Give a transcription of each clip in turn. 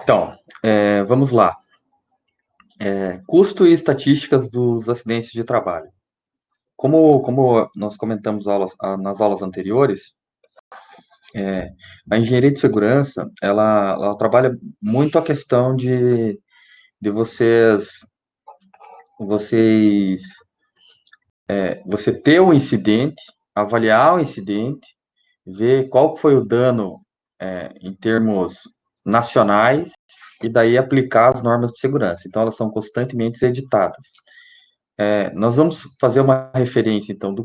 Então, vamos lá. Custo e estatísticas dos acidentes de trabalho. Como nós comentamos nas aulas anteriores, a engenharia de segurança, ela trabalha muito a questão de vocês, você ter o incidente, avaliar o incidente, ver qual foi o dano, em termos nacionais, e daí aplicar as normas de segurança. Então, elas são constantemente editadas. Nós vamos fazer uma referência, então, do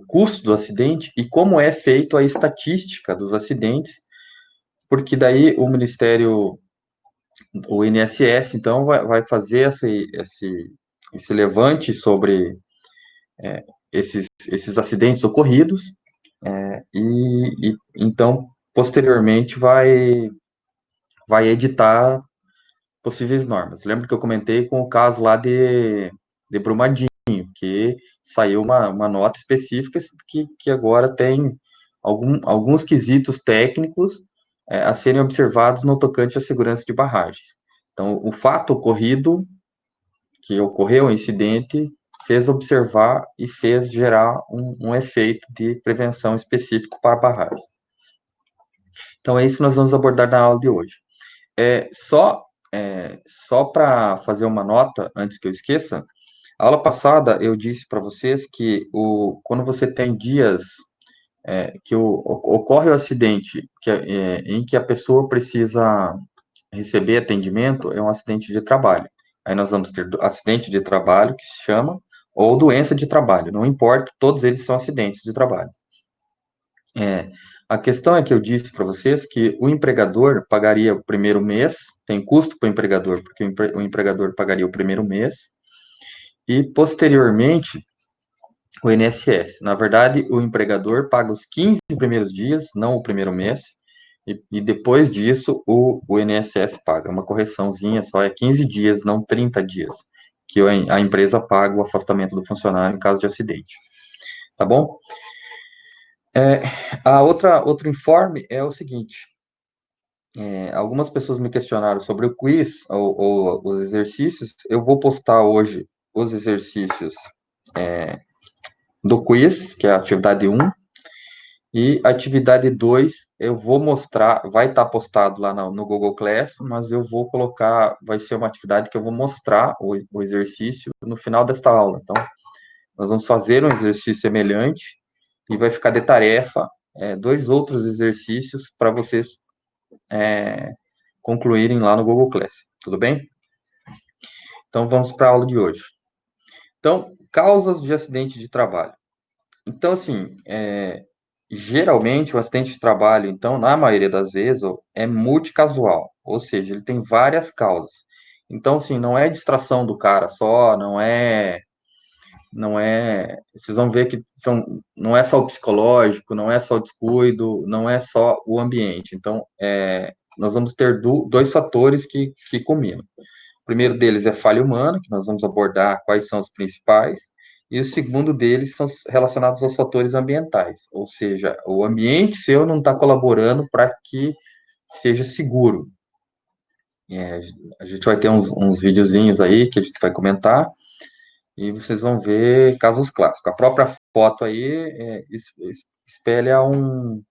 custo do acidente e como é feito a estatística dos acidentes, porque daí o INSS, então, vai fazer esse levante sobre esses acidentes ocorridos, então, posteriormente, vai editar possíveis normas. Lembra que eu comentei com o caso lá de Brumadinho, que saiu uma nota específica que agora tem alguns quesitos técnicos, a serem observados no tocante à segurança de barragens. Então, o fato ocorrido, que ocorreu, o incidente, fez observar e fez gerar um efeito de prevenção específico para barragens. Então, é isso que nós vamos abordar na aula de hoje. É, só só para fazer uma nota, antes que eu esqueça, a aula passada eu disse para vocês que quando você tem dias, ocorre o acidente em que a pessoa precisa receber atendimento, é um acidente de trabalho. Aí nós vamos ter acidente de trabalho, que se chama, ou doença de trabalho, não importa, todos eles são acidentes de trabalho. É, a questão é que eu disse para vocês que o empregador pagaria o primeiro mês, tem custo para o empregador, porque o empregador pagaria o primeiro mês, e posteriormente o INSS. Na verdade, o empregador paga os 15 primeiros dias, não o primeiro mês, e depois disso o INSS paga. Uma correçãozinha só, é 15 dias, não 30 dias, que a empresa paga o afastamento do funcionário em caso de acidente. Tá bom? Outro informe é o seguinte: algumas pessoas me questionaram sobre o quiz ou os exercícios. Eu vou postar hoje os exercícios do quiz, que é a atividade 1, e a atividade 2 eu vou mostrar, vai estar postado lá no Google Class, mas eu vou colocar, vai ser uma atividade que eu vou mostrar o exercício no final desta aula. Então, nós vamos fazer um exercício semelhante e vai ficar de tarefa dois outros exercícios para vocês concluírem lá no Google Class. Tudo bem? Então, vamos para a aula de hoje. Então, causas de acidente de trabalho. Então, assim, geralmente o acidente de trabalho, então, na maioria das vezes, é multicasual, ou seja, ele tem várias causas. Então, assim, não é distração do cara só, vocês vão ver que não é só o psicológico, não é só o descuido, não é só o ambiente. Então, nós vamos ter dois fatores que combinam. O primeiro deles é falha humana, que nós vamos abordar quais são os principais, e o segundo deles são relacionados aos fatores ambientais, ou seja, o ambiente seu não está colaborando para que seja seguro. É, a gente vai ter uns videozinhos aí que a gente vai comentar, e vocês vão ver casos clássicos. A própria foto aí espelha um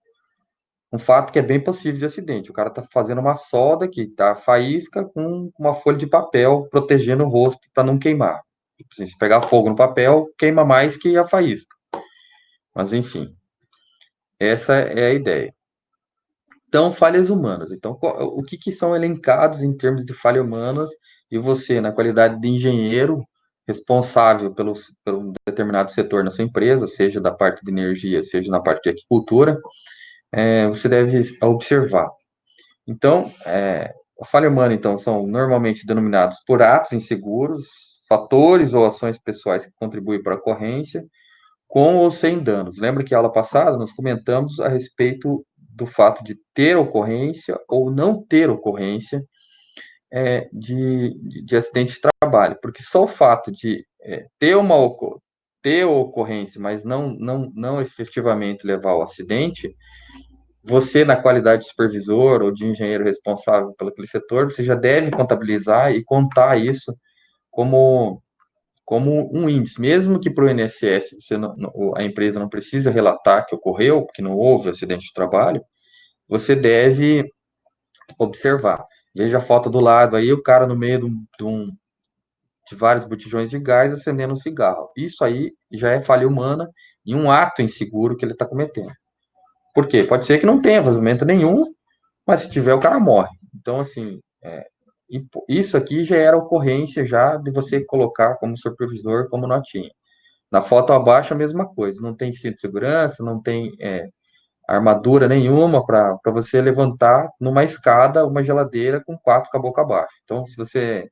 fato que é bem possível de acidente. O cara está fazendo uma solda aqui, tá faísca com uma folha de papel protegendo o rosto para não queimar. Tipo assim, se pegar fogo no papel, queima mais que a faísca. Mas enfim, essa é a ideia. Então, falhas humanas. Então, o que são elencados em termos de falhas humanas e você, na qualidade de engenheiro responsável por um determinado setor na sua empresa, seja da parte de energia, seja na parte de agricultura, você deve observar. Então, a falha humana, então, são normalmente denominados por atos inseguros, fatores ou ações pessoais que contribuem para a ocorrência, com ou sem danos. Lembra que a aula passada nós comentamos a respeito do fato de ter ocorrência ou não ter ocorrência de acidente de trabalho, porque só o fato de ter ocorrência, mas não efetivamente levar ao acidente, você, na qualidade de supervisor ou de engenheiro responsável pelo aquele setor, você já deve contabilizar e contar isso como, como um índice, mesmo que para o INSS a empresa não precisa relatar que ocorreu, que não houve acidente de trabalho, você deve observar. Veja a foto do lado aí, o cara no meio de vários botijões de gás acendendo um cigarro. Isso aí já é falha humana e um ato inseguro que ele está cometendo. Por quê? Pode ser que não tenha vazamento nenhum, mas se tiver, o cara morre. Então, assim, isso aqui já era ocorrência já de você colocar como supervisor, como notinha. Na foto abaixo, a mesma coisa. Não tem cinto de segurança, não tem armadura nenhuma para você levantar numa escada uma geladeira com quatro com a boca abaixo. Então, se você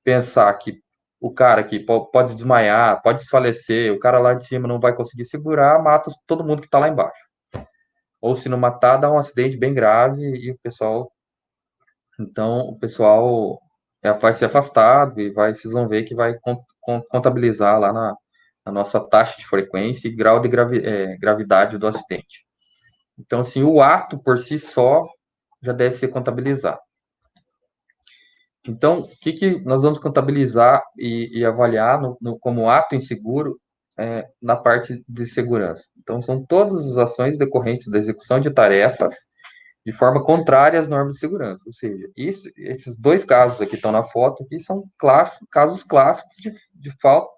pensar que o cara aqui pode desmaiar, pode desfalecer, o cara lá de cima não vai conseguir segurar, mata todo mundo que está lá embaixo. Ou se não matar, dá um acidente bem grave e o pessoal vai ser afastado e vocês vão ver que vai contabilizar lá na nossa taxa de frequência e grau de gravidade do acidente. Então, assim, o ato por si só já deve ser contabilizado. Então, o que nós vamos contabilizar e avaliar como ato inseguro na parte de segurança? Então, são todas as ações decorrentes da execução de tarefas de forma contrária às normas de segurança. Ou seja, esses dois casos aqui estão na foto aqui são casos clássicos de falta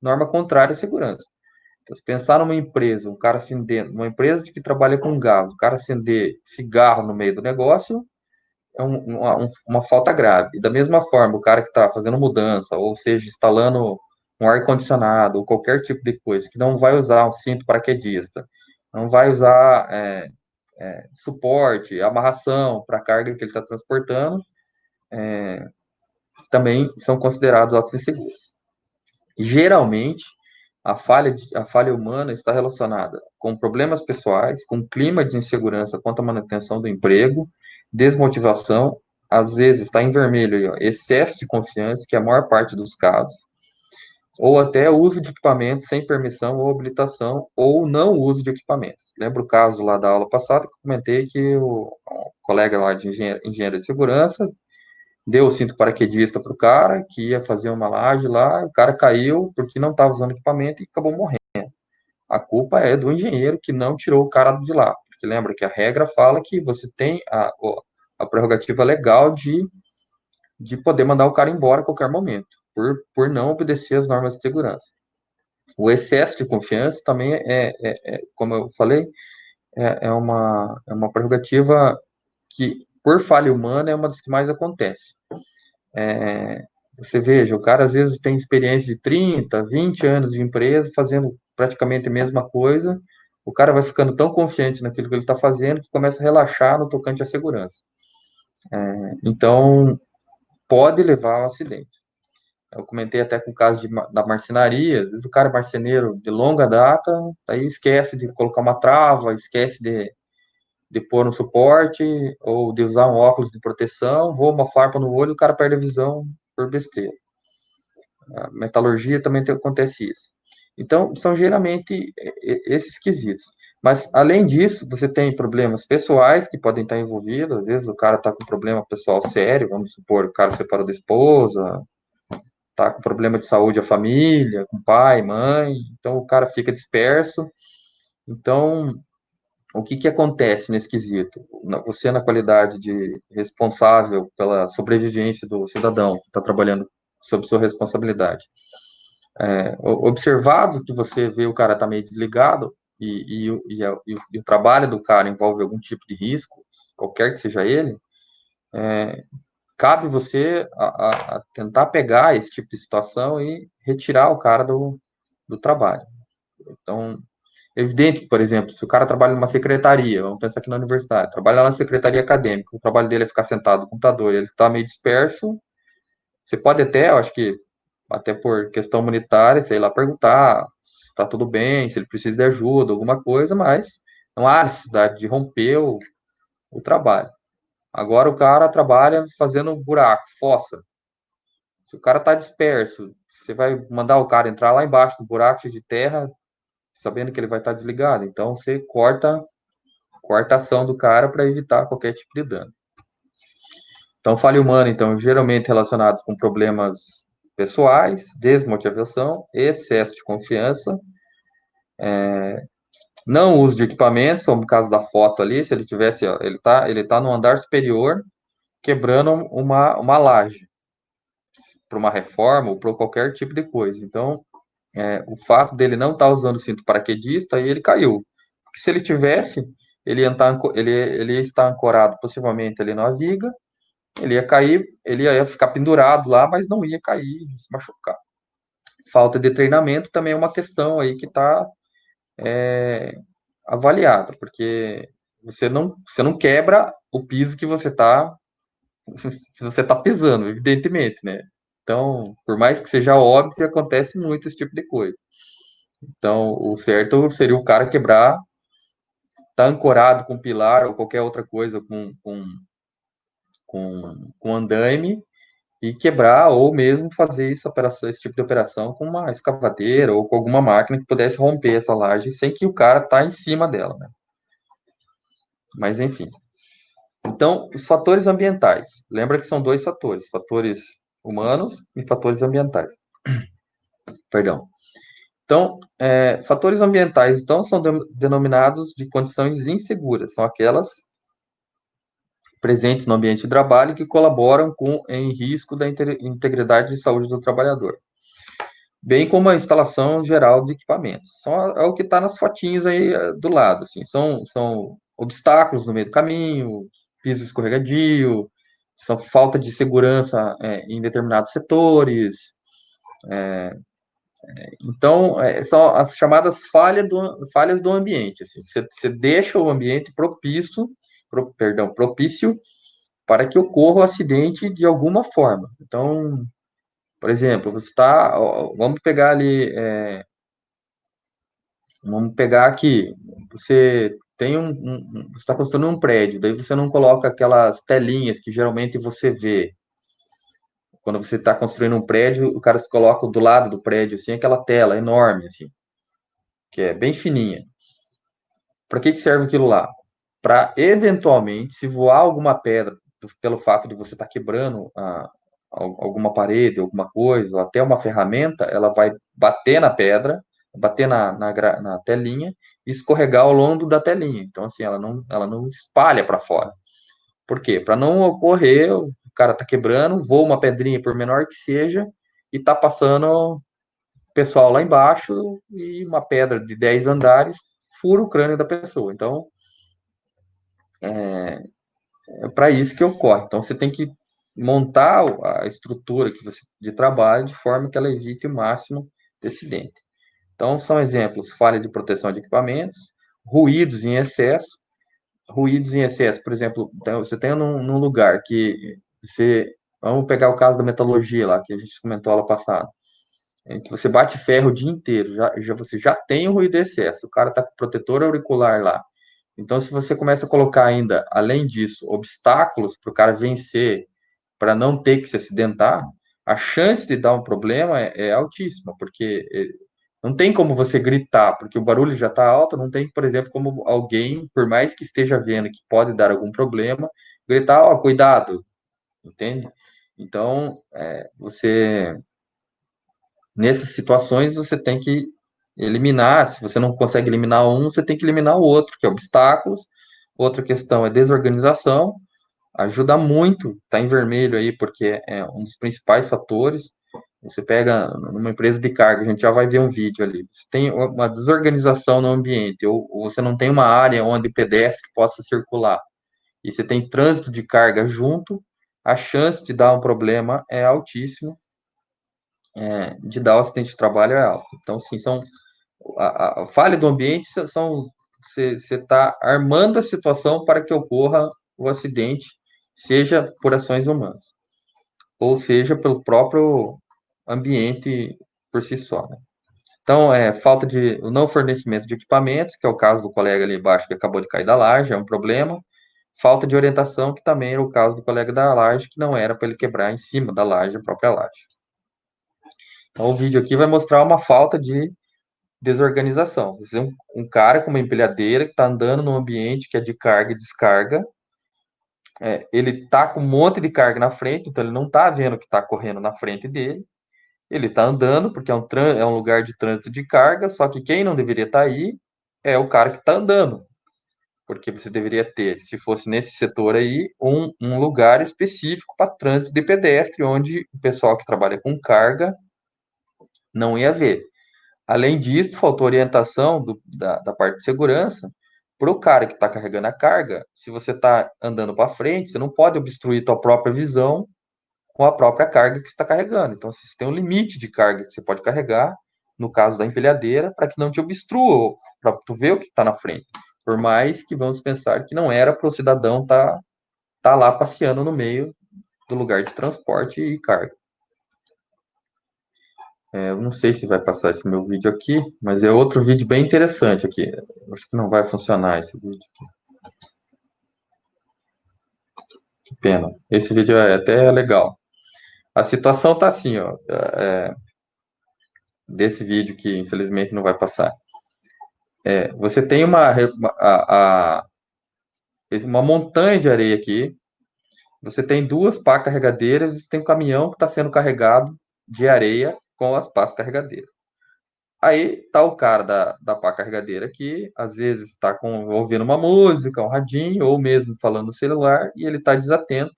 norma contrária à segurança. Então, se pensar numa empresa, um cara acendendo, uma empresa que trabalha com gás, o cara acender cigarro no meio do negócio, é uma falta grave. E da mesma forma, o cara que está fazendo mudança, ou seja, instalando um ar-condicionado, ou qualquer tipo de coisa, que não vai usar um cinto paraquedista, não vai usar suporte, amarração para a carga que ele está transportando, também são considerados atos inseguros. E, geralmente, a falha humana está relacionada com problemas pessoais, com clima de insegurança quanto à manutenção do emprego, desmotivação, às vezes está em vermelho aí, ó, excesso de confiança, que é a maior parte dos casos, ou até uso de equipamentos sem permissão ou habilitação, ou não uso de equipamentos. Lembra o caso lá da aula passada que eu comentei que o colega lá de engenheiro de segurança deu o cinto paraquedista para o cara, que ia fazer uma laje lá, o cara caiu porque não estava usando equipamento e acabou morrendo. A culpa é do engenheiro que não tirou o cara de lá. Porque lembra que a regra fala que você tem a prerrogativa legal de poder mandar o cara embora a qualquer momento, por não obedecer às normas de segurança. O excesso de confiança também como eu falei, é uma prerrogativa que, por falha humana, é uma das que mais acontece. Você veja, o cara às vezes tem experiência de 30, 20 anos de empresa, fazendo praticamente a mesma coisa, o cara vai ficando tão confiante naquilo que ele está fazendo que começa a relaxar no tocante à segurança. Então, pode levar ao acidente. Eu comentei até com o caso da marcenaria, às vezes o cara é marceneiro de longa data, aí esquece de colocar uma trava, esquece de pôr um suporte, ou de usar um óculos de proteção, voa uma farpa no olho, o cara perde a visão por besteira. A metalurgia também acontece isso. Então, são geralmente esses quesitos. Mas, além disso, você tem problemas pessoais que podem estar envolvidos. Às vezes, o cara está com problema pessoal sério, vamos supor, o cara separou da esposa, está com problema de saúde a família, com pai, mãe, então o cara fica disperso. Então, o que acontece nesse quesito? Você, na qualidade de responsável pela sobrevivência do cidadão que está trabalhando sob sua responsabilidade, observado que você vê o cara tá meio desligado e o trabalho do cara envolve algum tipo de risco, qualquer que seja ele, cabe você a tentar pegar esse tipo de situação e retirar o cara do trabalho. Então, é evidente que, por exemplo, se o cara trabalha numa secretaria, vamos pensar aqui na universidade, trabalha na secretaria acadêmica, o trabalho dele é ficar sentado no computador, ele está meio disperso, você pode até, eu acho que até por questão humanitária, sei lá, perguntar se está tudo bem, se ele precisa de ajuda, alguma coisa, mas não há necessidade de romper o trabalho. Agora o cara trabalha fazendo buraco, fossa. Se o cara está disperso, você vai mandar o cara entrar lá embaixo do buraco de terra, sabendo que ele vai estar desligado. Então você coartação do cara para evitar qualquer tipo de dano. Então, falha humana, então, geralmente relacionados com problemas pessoais, desmotivação, excesso de confiança, não uso de equipamentos, como no caso da foto ali, se ele tivesse, ó, ele tá no andar superior, quebrando uma laje, para uma reforma ou para qualquer tipo de coisa. Então, o fato dele não estar usando o cinto paraquedista, aí ele caiu. Porque se ele tivesse, ele ia estar ancorado possivelmente ali na viga, ele ia cair, ele ia ficar pendurado lá, mas não ia cair e se machucar. Falta de treinamento também é uma questão aí que está avaliada, porque você não quebra o piso que você está se você está pesando, evidentemente, né? Então, por mais que seja óbvio, acontece muito esse tipo de coisa. Então, o certo seria o cara quebrar, tá ancorado com pilar ou qualquer outra coisa com andaime e quebrar, ou mesmo fazer esse tipo de operação com uma escavadeira ou com alguma máquina que pudesse romper essa laje sem que o cara tá em cima dela, né? Mas enfim. Então, os fatores ambientais. Lembra que são dois fatores: fatores humanos e fatores ambientais. Perdão. Então, fatores ambientais, então, são denominados de condições inseguras. São aquelas presentes no ambiente de trabalho que colaboram em risco da integridade e saúde do trabalhador, bem como a instalação geral de equipamentos. É o que está nas fotinhas aí do lado, assim, são obstáculos no meio do caminho, piso escorregadio, são falta de segurança em determinados setores. Então, são as chamadas falhas do ambiente. Assim, você deixa o ambiente propício para que ocorra o acidente de alguma forma. Então, por exemplo, vamos pegar aqui, você está construindo um prédio, daí você não coloca aquelas telinhas que geralmente você vê quando você está construindo um prédio, o cara se coloca do lado do prédio, assim, aquela tela enorme, assim, que é bem fininha. Para que serve aquilo lá? Para, eventualmente, se voar alguma pedra, pelo fato de você estar quebrando alguma parede, alguma coisa, ou até uma ferramenta, ela vai bater na pedra, bater na telinha e escorregar ao longo da telinha. Então, assim, ela não espalha para fora. Por quê? Para não ocorrer, o cara está quebrando, voa uma pedrinha, por menor que seja, e está passando pessoal lá embaixo e uma pedra de 10 andares fura o crânio da pessoa. Então, é para isso que ocorre. Então, você tem que montar a estrutura de trabalho de forma que ela evite o máximo de acidente. Então, são exemplos: falha de proteção de equipamentos, ruídos em excesso. Ruídos em excesso, por exemplo, então, você tem num lugar que você. Vamos pegar o caso da metalurgia lá, que a gente comentou lá passada, em que você bate ferro o dia inteiro, você já tem o ruído de excesso, o cara está com protetor auricular lá. Então, se você começa a colocar ainda, além disso, obstáculos para o cara vencer, para não ter que se acidentar, a chance de dar um problema é altíssima, porque não tem como você gritar, porque o barulho já está alto, não tem, por exemplo, como alguém, por mais que esteja vendo que pode dar algum problema, gritar, ó, cuidado, entende? Então, nessas situações, você tem que eliminar. Se você não consegue eliminar um, você tem que eliminar o outro, que é obstáculos. Outra questão é desorganização. Ajuda muito, tá em vermelho aí, porque é um dos principais fatores. Você pega numa empresa de carga, a gente já vai ver um vídeo ali. Você tem uma desorganização no ambiente, ou você não tem uma área onde pedestre possa circular, e você tem trânsito de carga junto, a chance de dar um problema é altíssima, de dar o acidente de trabalho é alta. Então, sim, a falha do ambiente você está armando a situação para que ocorra o acidente, seja por ações humanas, ou seja pelo próprio ambiente por si só, né? Então, falta de o não fornecimento de equipamentos, que é o caso do colega ali embaixo que acabou de cair da laje, é um problema. Falta de orientação, que também era o caso do colega da laje, que não era para ele quebrar em cima da laje, a própria laje. Então, o vídeo aqui vai mostrar uma falta de desorganização. Você é um cara com uma empilhadeira que está andando num ambiente que é de carga e descarga, ele está com um monte de carga na frente, então ele não está vendo o que está correndo na frente dele. Ele está andando porque é um lugar de trânsito de carga, só que quem não deveria estar aí é o cara que está andando, porque você deveria ter, se fosse nesse setor aí, um lugar específico para trânsito de pedestre, onde o pessoal que trabalha com carga não ia ver. Além disso, faltou orientação da parte de segurança para o cara que está carregando a carga. Se você está andando para frente, você não pode obstruir tua própria visão com a própria carga que você está carregando. Então, você tem um limite de carga que você pode carregar, no caso da empilhadeira, para que não te obstrua, para tu ver o que está na frente. Por mais que vamos pensar que não era para o cidadão tá lá passeando no meio do lugar de transporte e carga. Eu não sei se vai passar esse meu vídeo aqui, mas é outro vídeo bem interessante aqui. Acho que não vai funcionar esse vídeo. Que pena. Esse vídeo é até legal. A situação tá assim, ó, desse vídeo que infelizmente não vai passar. Você tem uma montanha de areia aqui. Você tem duas pás carregadeiras. Você tem um caminhão que está sendo carregado de areia com as pás carregadeiras. Aí tá o cara da pá carregadeira que às vezes está ouvindo uma música, um radinho, ou mesmo falando no celular, e ele está desatento.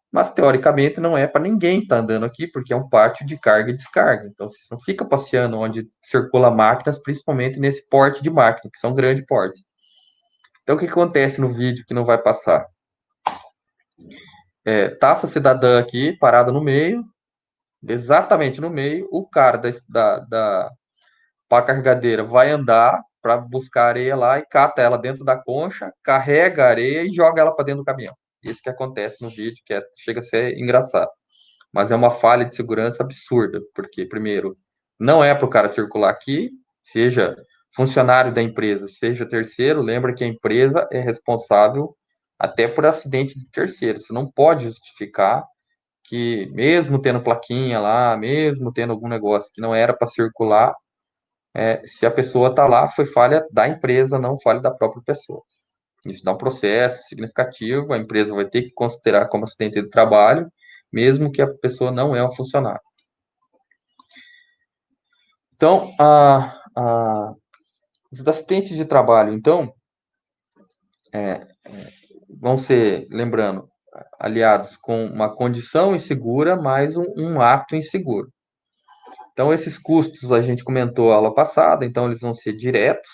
Mas teoricamente não é para ninguém estar andando aqui, porque é um pátio de carga e descarga. Então você não fica passeando onde circula máquinas, principalmente nesse porte de máquina, que são grandes portes. Então o que acontece no vídeo que não vai passar? Tá essa cidadã aqui, parada no meio, exatamente no meio, o cara da pá carregadeira vai andar para buscar areia lá e cata ela dentro da concha, carrega a areia e joga ela para dentro do caminhão. Isso que acontece no vídeo, chega a ser engraçado. Mas é uma falha de segurança absurda, porque, primeiro, não é para o cara circular aqui, seja funcionário da empresa, seja terceiro, lembra que a empresa é responsável até por acidente de terceiro. Você não pode justificar que, mesmo tendo plaquinha lá, mesmo tendo algum negócio que não era para circular, se a pessoa está lá, foi falha da empresa, não falha da própria pessoa. Isso dá um processo significativo, a empresa vai ter que considerar como acidente de trabalho, mesmo que a pessoa não é um funcionário. Então, os acidentes de trabalho, então, vão ser, lembrando, aliados com uma condição insegura mais um ato inseguro. Então, esses custos a gente comentou a aula passada, então eles vão ser diretos,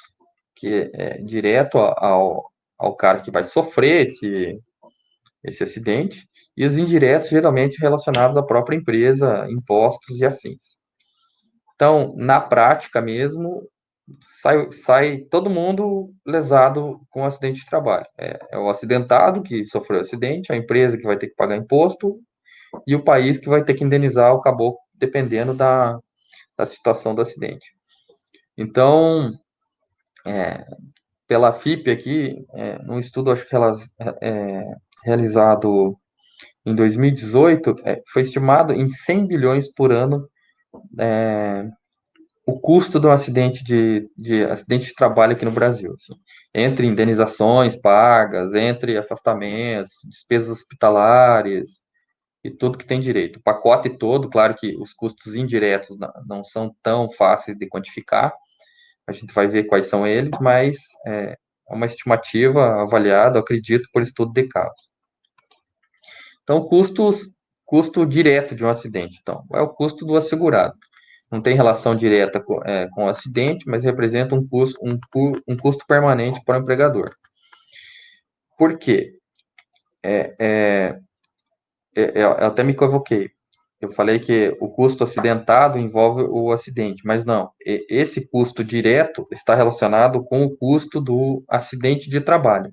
que é direto ao cara que vai sofrer esse acidente, e os indiretos, geralmente relacionados à própria empresa, impostos e afins. Então, na prática mesmo, sai todo mundo lesado com acidente de trabalho. É o acidentado que sofreu o acidente, a empresa que vai ter que pagar imposto e o país que vai ter que indenizar o caboclo, dependendo da situação do acidente. Então, pela FIP aqui, num estudo acho que realizado em 2018, foi estimado em 100 bilhões por ano o custo do acidente de trabalho aqui no Brasil, assim, entre indenizações pagas, entre afastamentos, despesas hospitalares e tudo que tem direito. O pacote todo, claro que os custos indiretos não são tão fáceis de quantificar, a gente vai ver quais são eles, mas é uma estimativa avaliada, acredito, por estudo de caso. Então, custo direto de um acidente. Então, é o custo do assegurado. Não tem relação direta com o acidente, mas representa um custo permanente para o empregador. Por quê? Eu até me equivoquei. Eu falei que o custo acidentado envolve o acidente, mas não. Esse custo direto está relacionado com o custo do acidente de trabalho,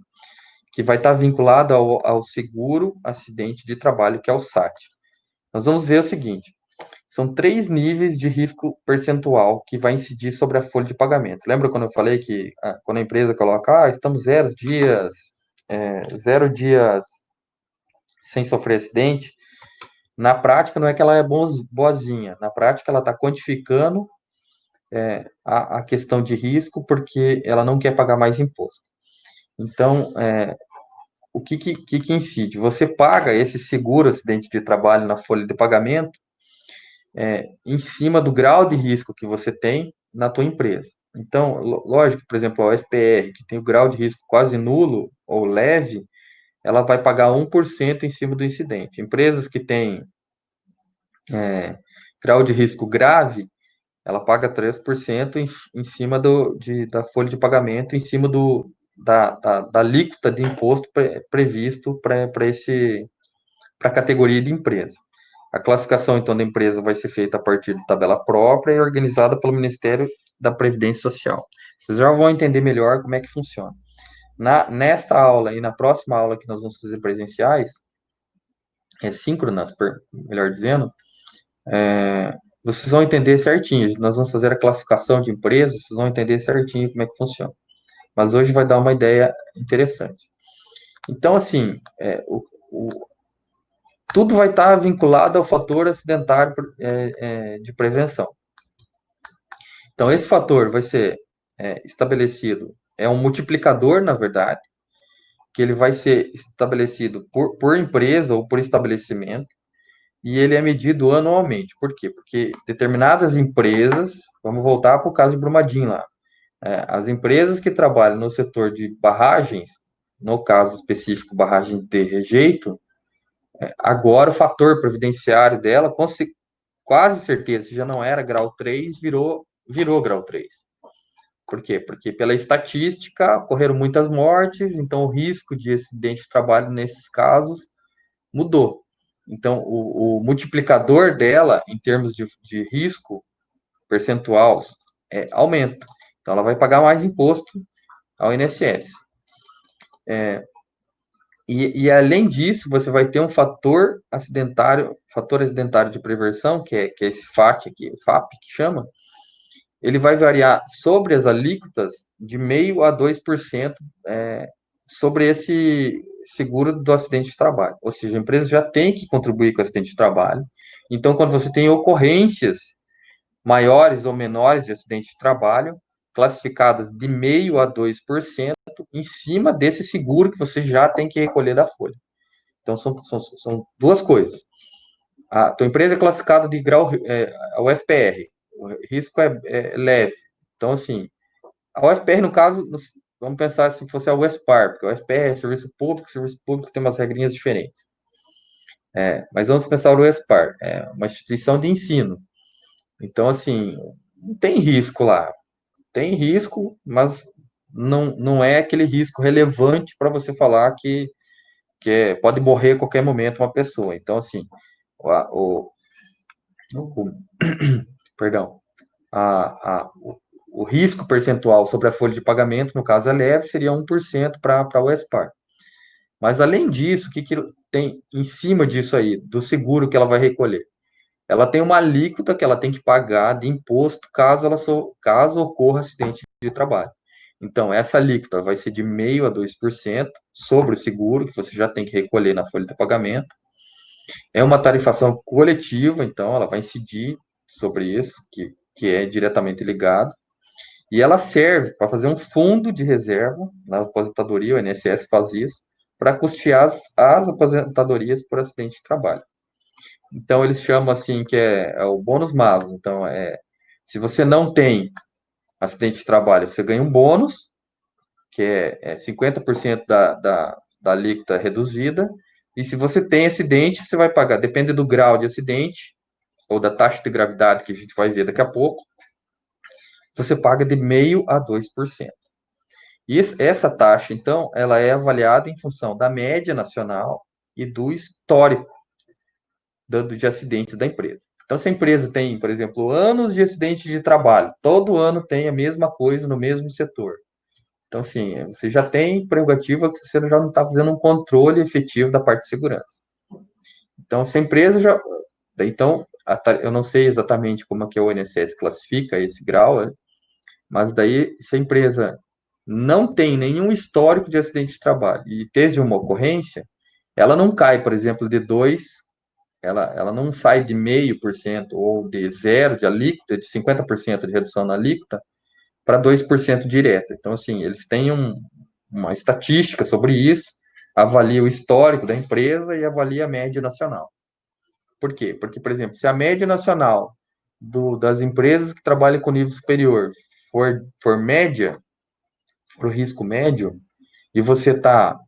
que vai estar vinculado ao seguro acidente de trabalho, que é o SAT. Nós vamos ver o seguinte: são 3 níveis de risco percentual que vai incidir sobre a folha de pagamento. Lembra quando eu falei que quando a empresa coloca, estamos 0 dias sem sofrer acidente, na prática não é que ela é boazinha, na prática ela está quantificando a questão de risco, porque ela não quer pagar mais imposto. Então, o que incide? Você paga esse seguro acidente de trabalho na folha de pagamento em cima do grau de risco que você tem na tua empresa. Então, lógico, por exemplo, a FPR, que tem o grau de risco quase nulo ou leve, ela vai pagar 1% em cima do incidente. Empresas que têm grau de risco grave, ela paga 3% em cima da folha de pagamento, em cima da alíquota de imposto previsto para a categoria de empresa. A classificação, então, da empresa vai ser feita a partir de tabela própria e organizada pelo Ministério da Previdência Social. Vocês já vão entender melhor como é que funciona. Nesta aula e na próxima aula que nós vamos fazer presenciais, síncronas, melhor dizendo, vocês vão entender certinho. Nós vamos fazer a classificação de empresas, vocês vão entender certinho como é que funciona. Mas hoje vai dar uma ideia interessante. Então, assim, tudo vai estar vinculado ao fator acidentário de prevenção. Então, esse fator vai ser estabelecido, é um multiplicador, na verdade, que ele vai ser estabelecido por empresa ou por estabelecimento, e ele é medido anualmente. Por quê? Porque determinadas empresas, vamos voltar para o caso de Brumadinho lá, as empresas que trabalham no setor de barragens, no caso específico, barragem de rejeito, agora o fator previdenciário dela, quase certeza, se já não era grau 3, virou grau 3. Por quê? Porque pela estatística ocorreram muitas mortes, então o risco de acidente de trabalho nesses casos mudou. Então o multiplicador dela, em termos de risco percentual, aumenta. Então ela vai pagar mais imposto ao INSS. E além disso, você vai ter um fator acidentário de prevenção, que é esse FAT aqui, o FAP que chama, ele vai variar sobre as alíquotas de 0,5% a 2% sobre esse seguro do acidente de trabalho. Ou seja, a empresa já tem que contribuir com o acidente de trabalho. Então, quando você tem ocorrências maiores ou menores de acidente de trabalho, classificadas de 0,5% a 2% em cima desse seguro que você já tem que recolher da folha. Então, são duas coisas. A tua empresa é classificada de grau, a UFPR, o risco é leve. Então, assim, a UFPR, no caso, vamos pensar se fosse a UESPAR, porque a UFPR é serviço público tem umas regrinhas diferentes. Mas vamos pensar o UESPAR, é uma instituição de ensino. Então, assim, não tem risco lá. Tem risco, mas não é aquele risco relevante para você falar que pode morrer a qualquer momento uma pessoa. Então, assim, o, o, perdão, o risco percentual sobre a folha de pagamento, no caso é leve, seria 1% para o ESPAR. Mas, além disso, o que tem em cima disso aí, do seguro que ela vai recolher? Ela tem uma alíquota que ela tem que pagar de imposto caso ocorra acidente de trabalho. Então, essa alíquota vai ser de 0,5% a 2% sobre o seguro, que você já tem que recolher na folha de pagamento. É uma tarifação coletiva, então ela vai incidir sobre isso, que é diretamente ligado. E ela serve para fazer um fundo de reserva na aposentadoria, o INSS faz isso, para custear as aposentadorias por acidente de trabalho. Então, eles chamam assim que é o bônus malus. Então, se você não tem acidente de trabalho, você ganha um bônus, que é 50% da alíquota reduzida. E se você tem acidente, você vai pagar, depende do grau de acidente, ou da taxa de gravidade, que a gente vai ver daqui a pouco, você paga de 0,5% a 2%. E essa taxa, então, ela é avaliada em função da média nacional e do histórico de acidentes da empresa. Então, se a empresa tem, por exemplo, anos de acidente de trabalho, todo ano tem a mesma coisa no mesmo setor. Então, assim, você já tem prerrogativa que você já não está fazendo um controle efetivo da parte de segurança. Então, se a empresa já. Então, eu não sei exatamente como é que o INSS classifica esse grau, mas daí, se a empresa não tem nenhum histórico de acidente de trabalho e teve uma ocorrência, ela não cai, por exemplo, de 2 ela não sai de 0,5% ou de zero de alíquota, de 50% de redução na alíquota, para 2% direta. Então, assim, eles têm uma estatística sobre isso, avalia o histórico da empresa e avalia a média nacional. Por quê? Porque, por exemplo, se a média nacional das empresas que trabalham com nível superior for média, for o risco médio, e você está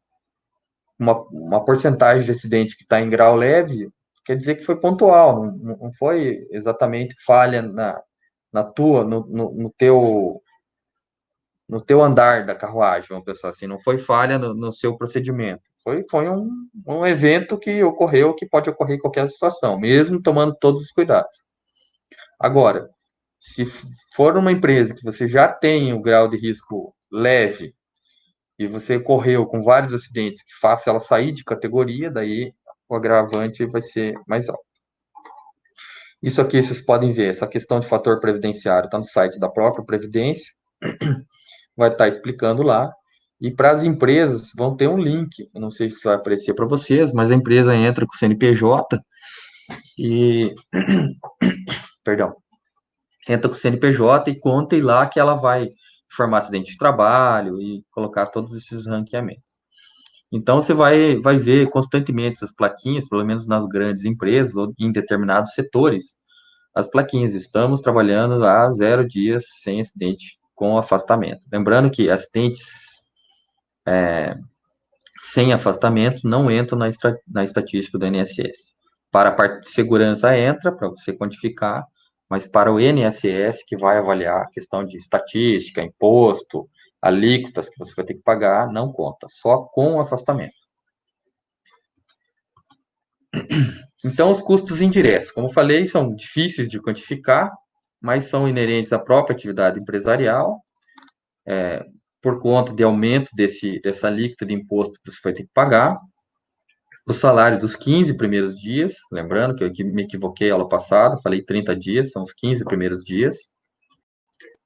uma porcentagem de acidente que está em grau leve, quer dizer que foi pontual, não foi exatamente falha na tua, no teu andar da carruagem, vamos pensar assim, não foi falha no seu procedimento. Foi um evento que ocorreu, que pode ocorrer em qualquer situação, mesmo tomando todos os cuidados. Agora, se for uma empresa que você já tem o grau de risco leve e você correu com vários acidentes que faça ela sair de categoria, daí o agravante vai ser mais alto. Isso aqui vocês podem ver, essa questão de fator previdenciário está no site da própria Previdência, vai estar explicando lá. E para as empresas vão ter um link, eu não sei se vai aparecer para vocês, mas a empresa entra com o CNPJ e, perdão, entra com o CNPJ e conta e lá que ela vai informar acidente de trabalho e colocar todos esses ranqueamentos. Então você vai ver constantemente essas plaquinhas, pelo menos nas grandes empresas ou em determinados setores, as plaquinhas, estamos trabalhando há 0 dias sem acidente com afastamento. Lembrando que acidentes sem afastamento não entram na estatística do INSS. Para a parte de segurança entra, para você quantificar, mas para o INSS, que vai avaliar a questão de estatística, imposto, alíquotas que você vai ter que pagar, não conta, só com o afastamento. Então, os custos indiretos, como eu falei, são difíceis de quantificar, mas são inerentes à própria atividade empresarial, por conta de aumento dessa alíquota de imposto que você vai ter que pagar, o salário dos 15 primeiros dias, lembrando que eu me equivoquei aula passada, falei 30 dias, são os 15 primeiros dias.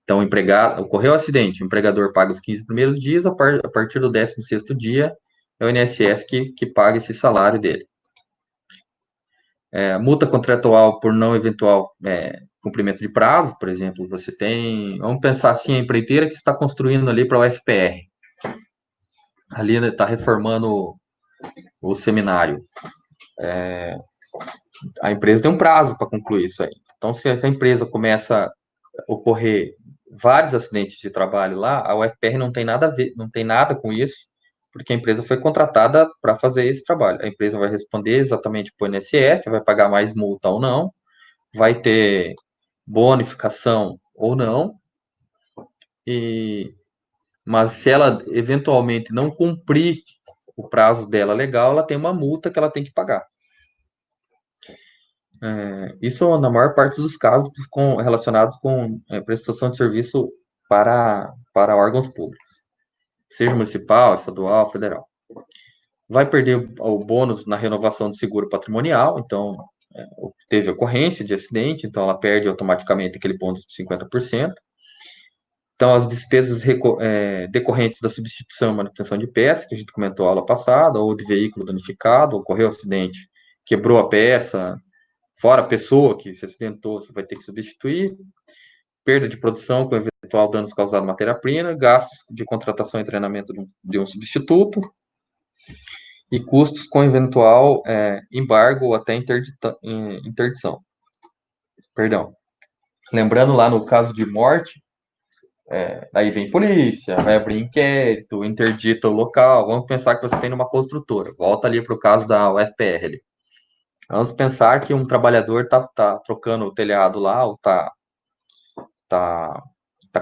Então, o empregado, ocorreu o acidente, o empregador paga os 15 primeiros dias, a partir do 16º dia, é o INSS que paga esse salário dele. Multa contratual por não eventual cumprimento de prazo, por exemplo, você tem, vamos pensar assim, a empreiteira que está construindo ali para o FPR, ali está reformando o seminário, a empresa tem um prazo para concluir isso aí. Então, se a empresa começa a ocorrer vários acidentes de trabalho lá, a UFPR não tem nada a ver, não tem nada com isso, porque a empresa foi contratada para fazer esse trabalho. A empresa vai responder exatamente para o INSS, vai pagar mais multa ou não, vai ter bonificação ou não, mas se ela eventualmente não cumprir o prazo dela legal, ela tem uma multa que ela tem que pagar. Isso na maior parte dos casos relacionados com prestação de serviço para órgãos públicos, seja municipal, estadual, federal. Vai perder o bônus na renovação do seguro patrimonial, então teve ocorrência de acidente, então ela perde automaticamente aquele bônus de 50%. Então, as despesas decorrentes da substituição e manutenção de peça, que a gente comentou na aula passada, ou de veículo danificado, ocorreu acidente, quebrou a peça, fora a pessoa que se acidentou, você vai ter que substituir, perda de produção com eventual danos causados à matéria-prima, gastos de contratação e treinamento de um substituto, e custos com eventual embargo ou até interdição. Perdão. Lembrando lá no caso de morte, aí vem polícia, vai abrir inquérito, interdita o local. Vamos pensar que você tem numa construtora. Volta ali para o caso da UFPR ali. Vamos pensar que um trabalhador tá trocando o telhado lá, ou tá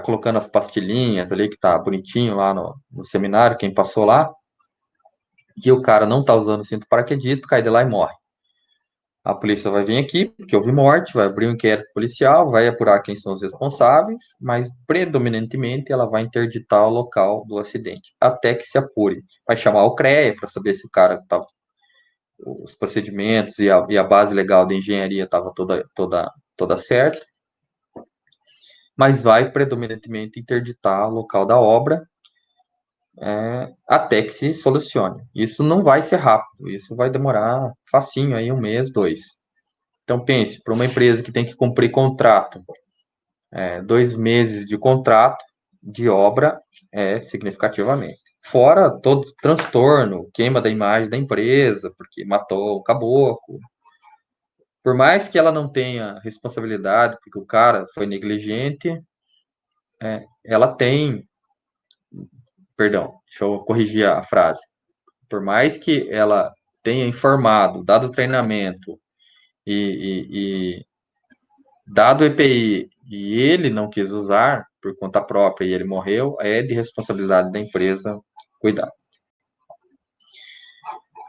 colocando as pastilhinhas ali, que tá bonitinho lá no seminário, quem passou lá, e o cara não tá usando o cinto paraquedista, cai de lá e morre. A polícia vai vir aqui, porque houve morte, vai abrir um inquérito policial, vai apurar quem são os responsáveis, mas predominantemente ela vai interditar o local do acidente, até que se apure. Vai chamar o CREA para saber se o cara tá, os procedimentos e a base legal da engenharia estava toda certa, mas vai predominantemente interditar o local da obra até que se solucione. Isso não vai ser rápido, isso vai demorar facinho aí 1 mês, 2. Então pense, para uma empresa que tem que cumprir contrato, 2 meses de contrato de obra significativamente. Fora todo transtorno, queima da imagem da empresa, porque matou o caboclo. Por mais que ela não tenha responsabilidade, porque o cara foi negligente, ela tem, perdão, deixa eu corrigir a frase. Por mais que ela tenha informado, dado treinamento e dado o EPI e ele não quis usar por conta própria e ele morreu, é de responsabilidade da empresa cuidar.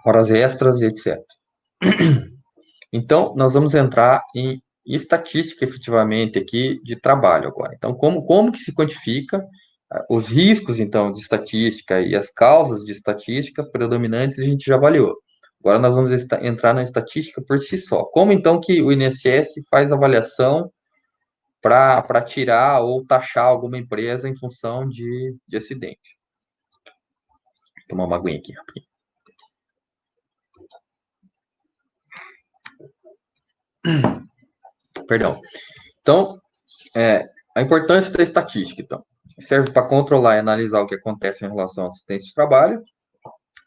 Horas extras e etc. Então, nós vamos entrar em estatística efetivamente aqui de trabalho agora. Então, como que se quantifica os riscos, então, de estatística e as causas de estatísticas predominantes a gente já avaliou. Agora nós vamos entrar na estatística por si só. Como, então, que o INSS faz avaliação para tirar ou taxar alguma empresa em função de acidente? Vou tomar uma aguinha aqui, rapidinho. Perdão. Então, a importância da estatística, então, serve para controlar e analisar o que acontece em relação ao acidente de trabalho,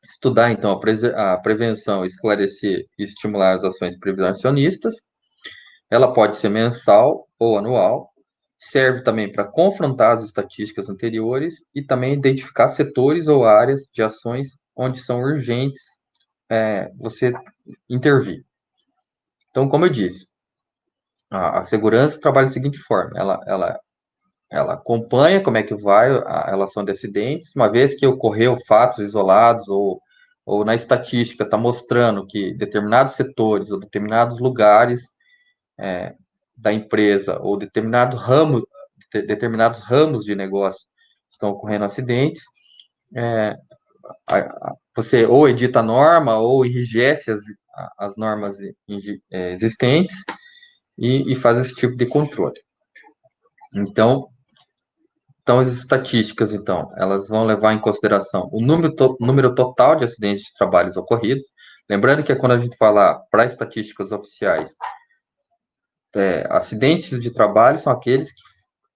estudar, então, a prevenção, esclarecer e estimular as ações prevencionistas. Ela pode ser mensal ou anual, serve também para confrontar as estatísticas anteriores e também identificar setores ou áreas de ações onde são urgentes você intervir. Então, como eu disse, a segurança trabalha da seguinte forma: ela acompanha como é que vai a relação de acidentes, uma vez que ocorreu fatos isolados ou na estatística está mostrando que determinados setores ou determinados lugares da empresa ou determinados ramos de negócio estão ocorrendo acidentes, você ou edita a norma ou enrijece as normas existentes e faz esse tipo de controle. Então, as estatísticas, então, elas vão levar em consideração o número total de acidentes de trabalhos ocorridos. Lembrando que quando a gente fala para estatísticas oficiais, acidentes de trabalho são aqueles que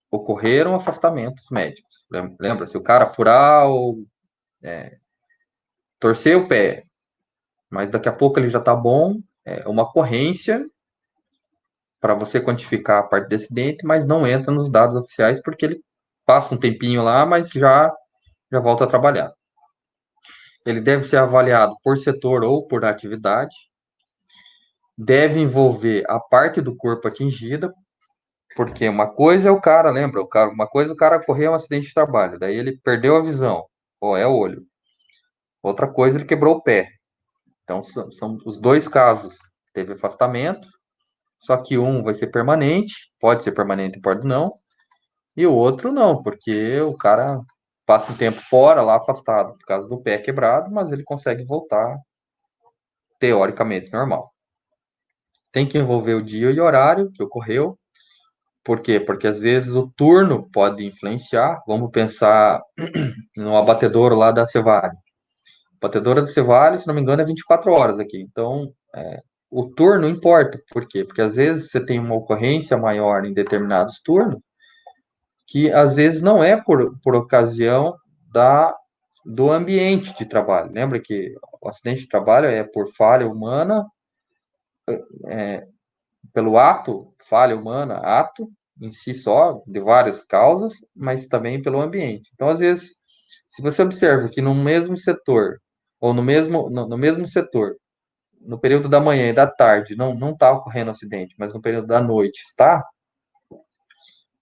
ocorreram afastamentos médicos. Lembra? Se o cara furar ou torcer o pé, mas daqui a pouco ele já está bom, é uma ocorrência para você quantificar a parte de acidente, mas não entra nos dados oficiais porque ele passa um tempinho lá, mas já volta a trabalhar. Ele deve ser avaliado por setor ou por atividade, deve envolver a parte do corpo atingida, porque uma coisa é o cara, lembra? Uma coisa é o cara correr um acidente de trabalho, daí ele perdeu a visão, é o olho. Outra coisa, ele quebrou o pé. Então, são os dois casos. Teve afastamento, só que um vai ser permanente, pode ser permanente, pode não, e o outro não, porque o cara passa um tempo fora, lá afastado, por causa do pé quebrado, mas ele consegue voltar teoricamente normal. Tem que envolver o dia e horário que ocorreu. Por quê? Porque às vezes o turno pode influenciar. Vamos pensar no abatedouro lá da Cevale. A batedora da Cevale, se não me engano, é 24 horas aqui. Então, o turno importa. Por quê? Porque às vezes você tem uma ocorrência maior em determinados turnos, que às vezes não é por ocasião do ambiente de trabalho. Lembra que o acidente de trabalho é por falha humana, pelo ato, falha humana, ato em si só, de várias causas, mas também pelo ambiente. Então, às vezes, se você observa que no mesmo setor, ou no mesmo setor, no período da manhã e da tarde, não está ocorrendo acidente, mas no período da noite está,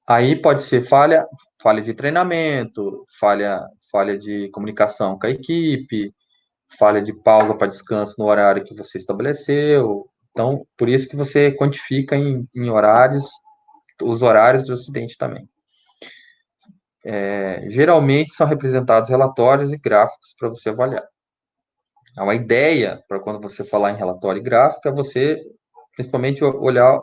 aí pode ser falha de treinamento, falha de comunicação com a equipe, falha de pausa para descanso no horário que você estabeleceu. Então, por isso que você quantifica em horários, os horários do acidente também. Geralmente são representados relatórios e gráficos para você avaliar. Uma ideia para quando você falar em relatório e gráfico é você, principalmente, olhar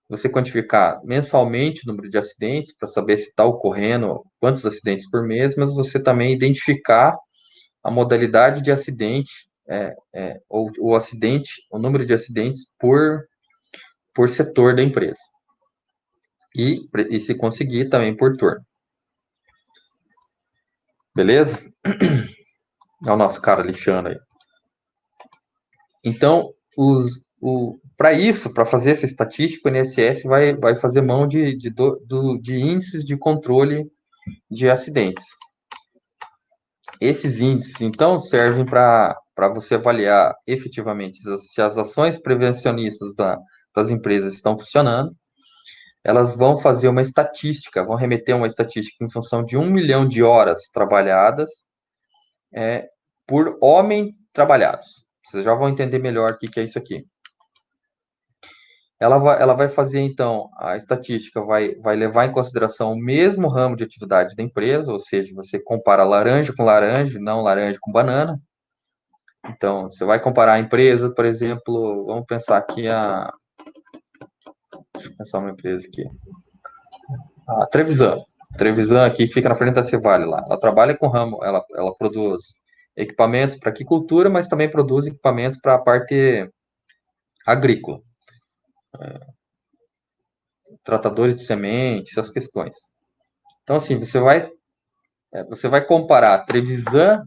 você quantificar mensalmente o número de acidentes para saber se está ocorrendo quantos acidentes por mês, mas você também identificar a modalidade de acidente, ou o acidente, o número de acidentes por setor da empresa. E se conseguir também por turno. Beleza? É o nosso cara lixando aí. Então, para isso, para fazer essa estatística, o INSS vai fazer mão de índices de controle de acidentes. Esses índices, então, servem para você avaliar efetivamente se as ações prevencionistas das empresas estão funcionando. Elas vão fazer uma estatística, vão remeter uma estatística em função de 1 milhão de horas trabalhadas por homem trabalhados. Vocês já vão entender melhor o que é isso aqui. Ela vai fazer, então, a estatística vai levar em consideração o mesmo ramo de atividade da empresa, ou seja, você compara laranja com laranja, não laranja com banana. Então, você vai comparar a empresa, por exemplo, vamos pensar aqui deixa eu pensar uma empresa aqui. A Trevisan. Trevisan aqui, que fica na frente da Cevale lá. Ela trabalha com ramo, ela produz equipamentos para aquicultura, mas também produz equipamentos para a parte agrícola. Tratadores de semente, essas questões. Então, assim, você vai comparar a Trevisan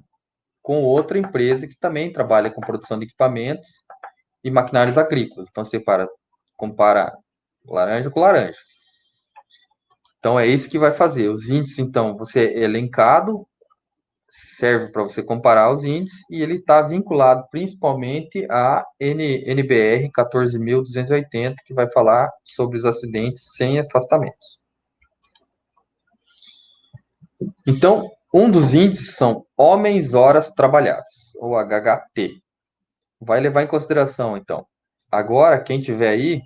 com outra empresa que também trabalha com produção de equipamentos e maquinários agrícolas. Então, você compara laranja com laranja. Então, é isso que vai fazer. Os índices, então, você é elencado, serve para você comparar os índices, e ele está vinculado principalmente à NBR 14.280, que vai falar sobre os acidentes sem afastamentos. Então, um dos índices são homens-horas trabalhadas, ou HHT. Vai levar em consideração, então. Agora, quem tiver aí,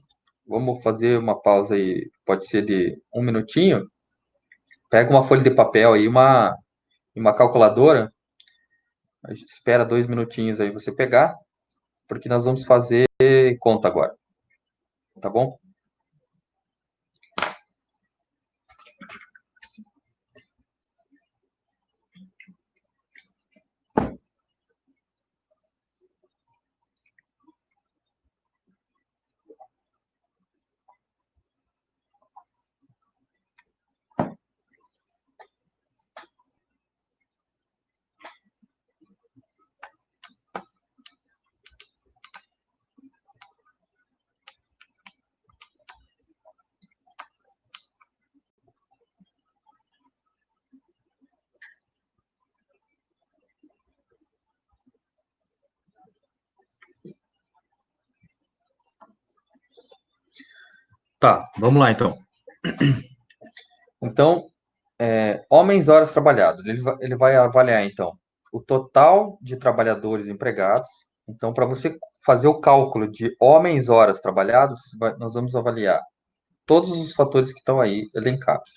vamos fazer uma pausa aí, pode ser de 1 minutinho. Pega uma folha de papel aí, uma calculadora. A gente espera 2 minutinhos aí você pegar, porque nós vamos fazer conta agora. Tá bom? Tá, vamos lá então. Então, homens horas trabalhadas. Ele vai avaliar, então, o total de trabalhadores empregados. Então, para você fazer o cálculo de homens horas trabalhadas, nós vamos avaliar todos os fatores que estão aí elencados.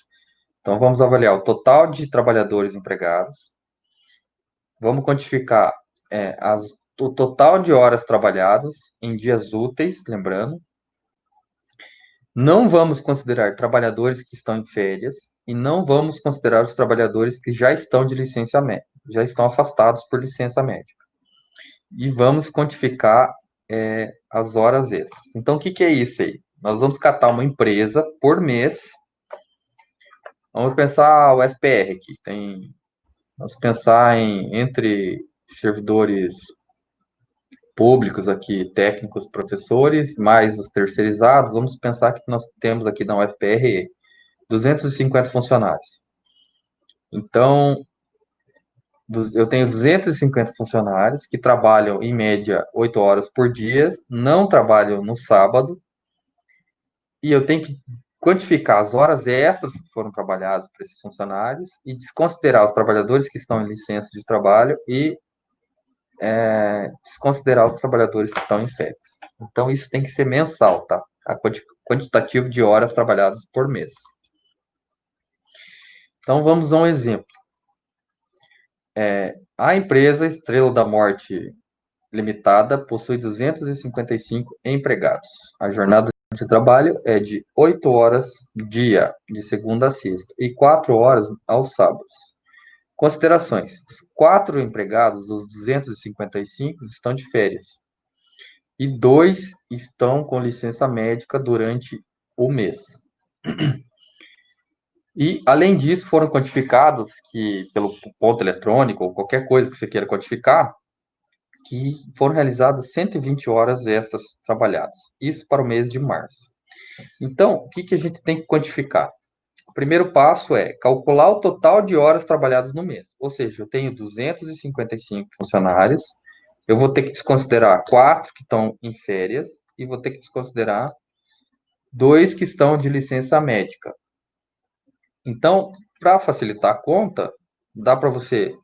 Então, vamos avaliar o total de trabalhadores empregados, vamos quantificar o total de horas trabalhadas em dias úteis, lembrando. Não vamos considerar trabalhadores que estão em férias e não vamos considerar os trabalhadores que já estão de licença médica, já estão afastados por licença médica. E vamos quantificar as horas extras. Então, o que é isso aí? Nós vamos catar uma empresa por mês. Vamos pensar o FPR aqui. Vamos pensar entre servidores públicos aqui, técnicos, professores, mais os terceirizados. Vamos pensar que nós temos aqui na UFPR 250 funcionários. Então, eu tenho 250 funcionários que trabalham, em média, 8 horas por dia, não trabalham no sábado, e eu tenho que quantificar as horas extras que foram trabalhadas para esses funcionários e desconsiderar os trabalhadores que estão em licença de trabalho e desconsiderar os trabalhadores que estão em férias. Então, isso tem que ser mensal, tá? A quantitativo de horas trabalhadas por mês. Então, vamos a um exemplo. A empresa Estrela da Morte Limitada possui 255 empregados. A jornada de trabalho é de 8 horas dia, de segunda a sexta, e 4 horas aos sábados. Considerações: 4 empregados dos 255 estão de férias e 2 estão com licença médica durante o mês. E, além disso, foram quantificados que, pelo ponto eletrônico ou qualquer coisa que você queira quantificar, que foram realizadas 120 horas extras trabalhadas. Isso para o mês de março. Então, o que a gente tem que quantificar? O primeiro passo é calcular o total de horas trabalhadas no mês. Ou seja, eu tenho 255 funcionários, eu vou ter que desconsiderar 4 que estão em férias e vou ter que desconsiderar 2 que estão de licença médica. Então, para facilitar a conta, dá para você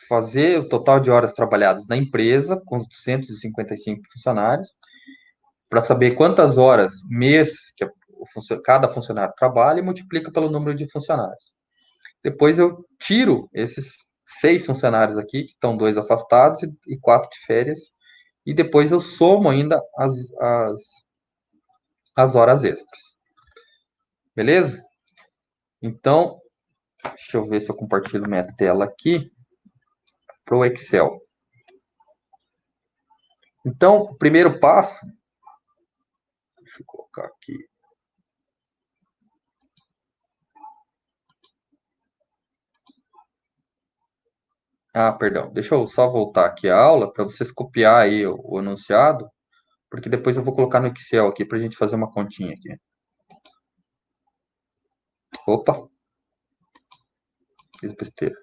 fazer o total de horas trabalhadas na empresa, com os 255 funcionários, para saber quantas horas mês que cada funcionário trabalha e multiplica pelo número de funcionários. Depois eu tiro esses 6 funcionários aqui, que estão 2 afastados e 4 de férias, e depois eu somo ainda as horas extras. Beleza? Então, deixa eu ver se eu compartilho minha tela aqui para o Excel. Então, o primeiro passo, deixa eu colocar aqui. Ah, perdão, deixa eu só voltar aqui a aula para vocês copiar aí o enunciado, porque depois eu vou colocar no Excel aqui para a gente fazer uma continha aqui. Opa, fiz besteira.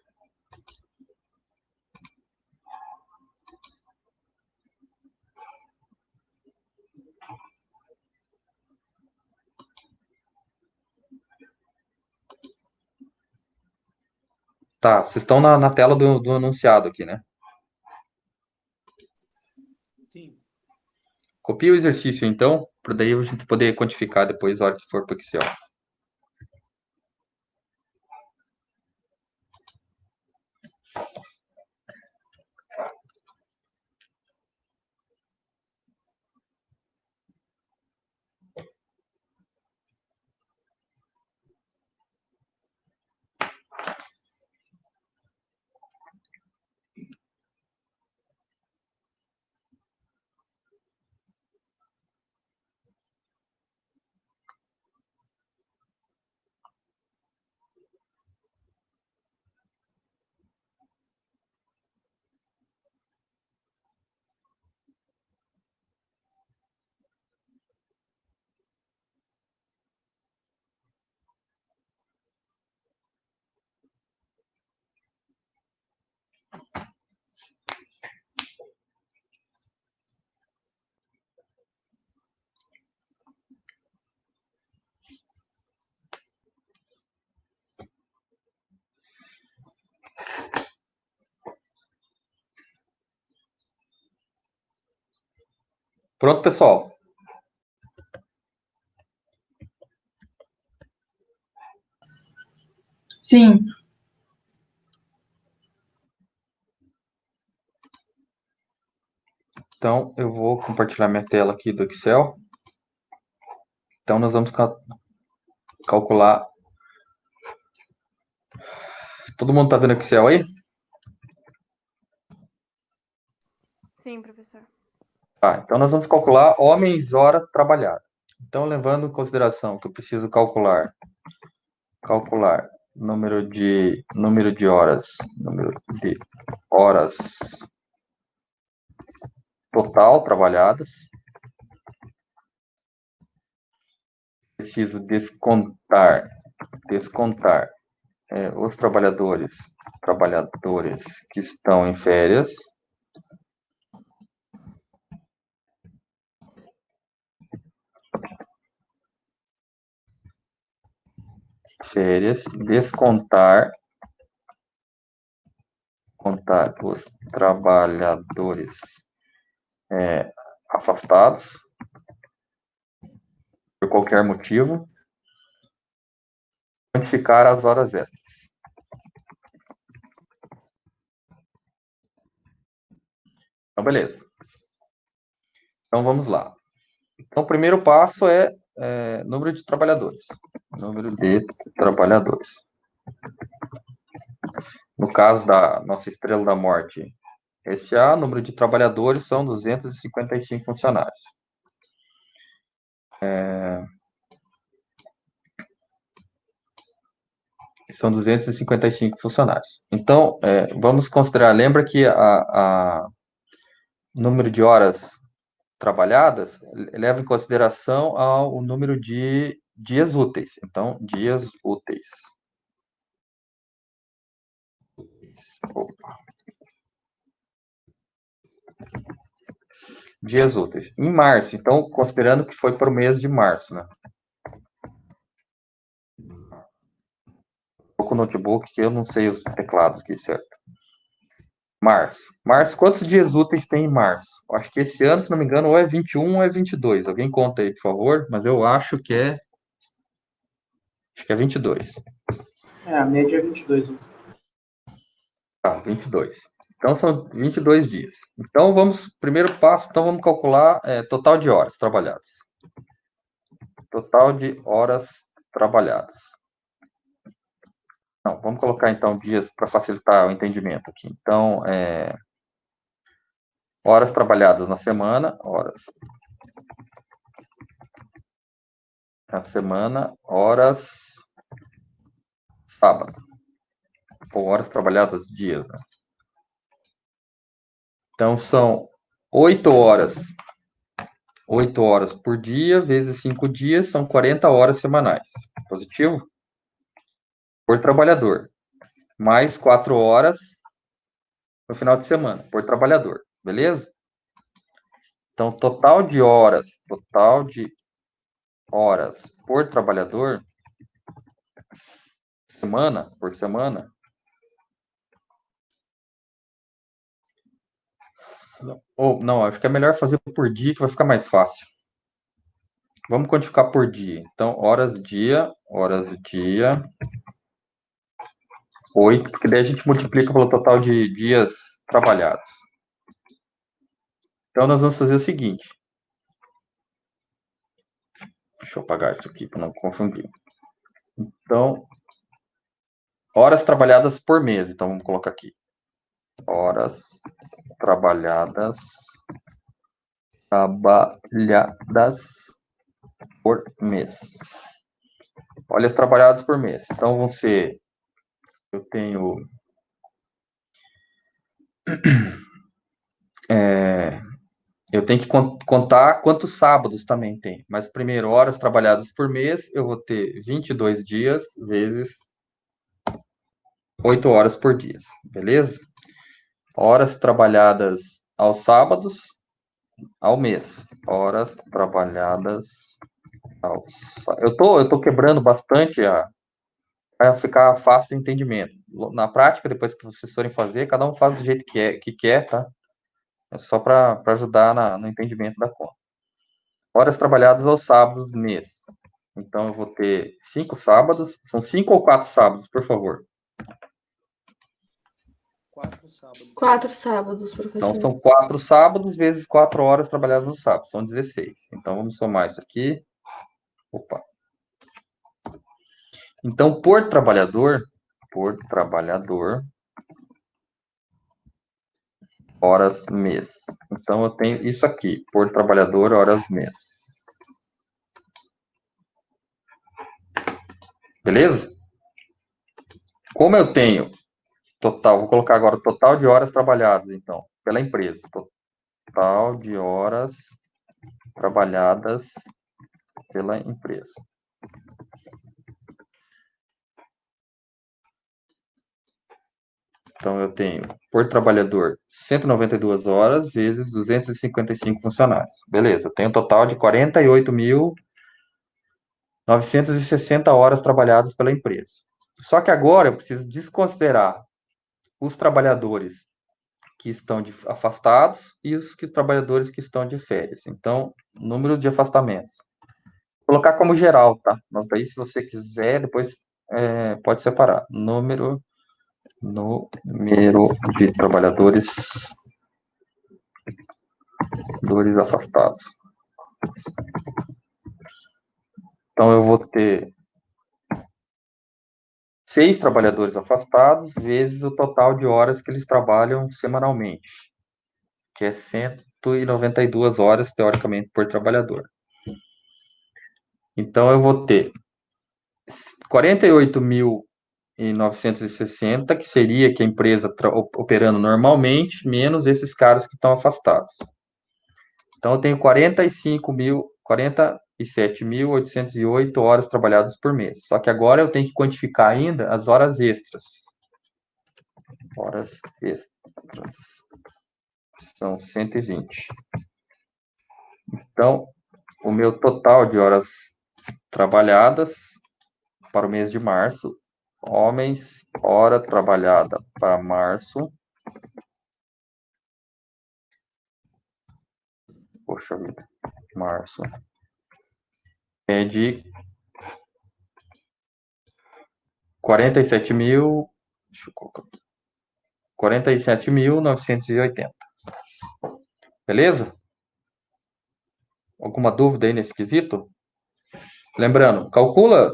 Tá, vocês estão na tela do enunciado aqui, né? Sim. Copia o exercício, então, para daí a gente poder quantificar depois, na hora que for para o Excel. Pronto, pessoal? Sim. Então, eu vou compartilhar minha tela aqui do Excel. Então, nós vamos calcular. Todo mundo está vendo o Excel aí? Sim, professor. Tá, então nós vamos calcular homens hora trabalhada. Então, levando em consideração que eu preciso calcular número de horas total trabalhadas. Preciso descontar os trabalhadores que estão em férias. Descontar os trabalhadores afastados por qualquer motivo, quantificar as horas extras. Então, beleza. Então, vamos lá. Então, o primeiro passo é número de trabalhadores. Número de trabalhadores. No caso da nossa estrela da morte, SA, número de trabalhadores são 255 funcionários. São 255 funcionários. Então, vamos considerar, lembra que o número de horas trabalhadas leva em consideração o número de dias úteis. Então, dias úteis. Opa. Dias úteis. Em março, então, considerando que foi para o mês de março, né? Estou com o notebook que eu não sei os teclados aqui, certo? Março. Março, quantos dias úteis tem em março? Acho que esse ano, se não me engano, ou é 21 ou é 22. Alguém conta aí, por favor? Mas eu acho que é... Acho que é 22. A média é 22. Tá, 22. Então, são 22 dias. Então, primeiro passo, então vamos calcular total de horas trabalhadas. Total de horas trabalhadas. Não, vamos colocar, então, dias para facilitar o entendimento aqui. Então, horas trabalhadas na semana, horas sábado. Ou horas trabalhadas dias, né? Então, são 8 horas. 8 horas por dia, vezes 5 dias, são 40 horas semanais. Positivo? Por trabalhador. Mais 4 horas no final de semana, por trabalhador. Beleza? Então, total de horas por trabalhador, por semana, ou não, acho que é melhor fazer por dia, que vai ficar mais fácil. Vamos quantificar por dia. Então, horas dia, 8, porque daí a gente multiplica pelo total de dias trabalhados. Então, nós vamos fazer o seguinte. Deixa eu apagar isso aqui para não confundir. Então, horas trabalhadas por mês. Então, vamos colocar aqui. Horas trabalhadas por mês. Horas trabalhadas por mês. Então, vão ser... Eu tenho... Eu tenho que contar quantos sábados também tem. Mas primeiro, horas trabalhadas por mês, eu vou ter 22 dias vezes 8 horas por dia. Beleza? Horas trabalhadas aos sábados, ao mês. Horas trabalhadas ao... Eu tô quebrando bastante para ficar fácil de entendimento. Na prática, depois que vocês forem fazer, cada um faz do jeito que quer, tá? É só para ajudar no entendimento da conta. Horas trabalhadas aos sábados, mês. Então, eu vou ter 5 sábados. São 5 ou 4 sábados, por favor? 4 sábados. 4 sábados, professor. Então, são 4 sábados vezes 4 horas trabalhadas no sábado. São 16. Então, vamos somar isso aqui. Opa. Então, por trabalhador, horas mês. Então, eu tenho isso aqui, por trabalhador, horas mês. Beleza? Como eu tenho total, vou colocar agora o total de horas trabalhadas, então, pela empresa. Total de horas trabalhadas pela empresa. Então, eu tenho, por trabalhador, 192 horas vezes 255 funcionários. Beleza, eu tenho um total de 48.960 horas trabalhadas pela empresa. Só que agora eu preciso desconsiderar os trabalhadores que estão afastados e os trabalhadores que estão de férias. Então, número de afastamentos. Vou colocar como geral, tá? Mas daí, se você quiser, depois pode separar. Número de trabalhadores afastados. Então, eu vou ter 6 trabalhadores afastados, vezes o total de horas que eles trabalham semanalmente, que é 192 horas, teoricamente, por trabalhador. Então, eu vou ter 48.960, que seria que a empresa operando normalmente, menos esses caras que estão afastados. Então, eu tenho 47.808 horas trabalhadas por mês. Só que agora eu tenho que quantificar ainda as horas extras. Horas extras. São 120. Então, o meu total de horas trabalhadas para o mês de março, homens, hora trabalhada para março. Poxa vida, março. É de 47 mil. Deixa eu colocar. 47.980. Beleza? Alguma dúvida aí nesse quesito? Lembrando, calcula.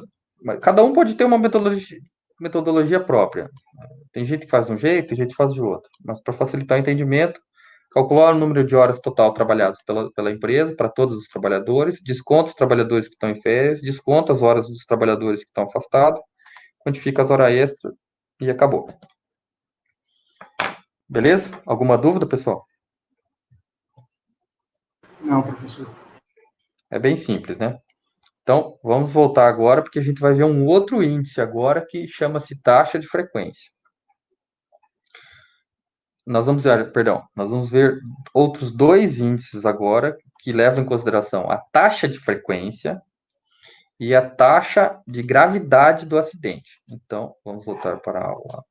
Cada um pode ter uma metodologia própria. Tem gente que faz de um jeito, tem gente que faz de outro. Mas para facilitar o entendimento, calcular o número de horas total trabalhadas pela empresa, para todos os trabalhadores, desconta os trabalhadores que estão em férias, desconta as horas dos trabalhadores que estão afastados, quantifica as horas extras e acabou. Beleza? Alguma dúvida, pessoal? Não, professor. É bem simples, né? Então, vamos voltar agora, porque a gente vai ver um outro índice agora que chama-se taxa de frequência. Nós vamos ver outros dois índices agora que levam em consideração a taxa de frequência e a taxa de gravidade do acidente. Então, vamos voltar para a aula.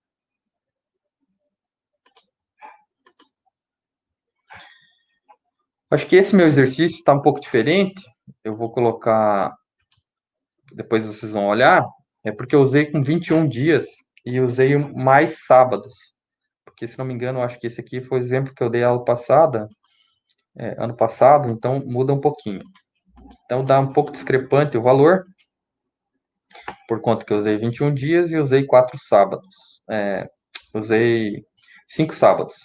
Acho que esse meu exercício está um pouco diferente. Eu vou colocar, depois vocês vão olhar, é porque eu usei com 21 dias e usei mais sábados. Porque, se não me engano, eu acho que esse aqui foi o exemplo que eu dei aula passada, ano passado, então muda um pouquinho. Então, dá um pouco discrepante o valor, por conta que eu usei 21 dias e usei 4 sábados. Usei 5 sábados.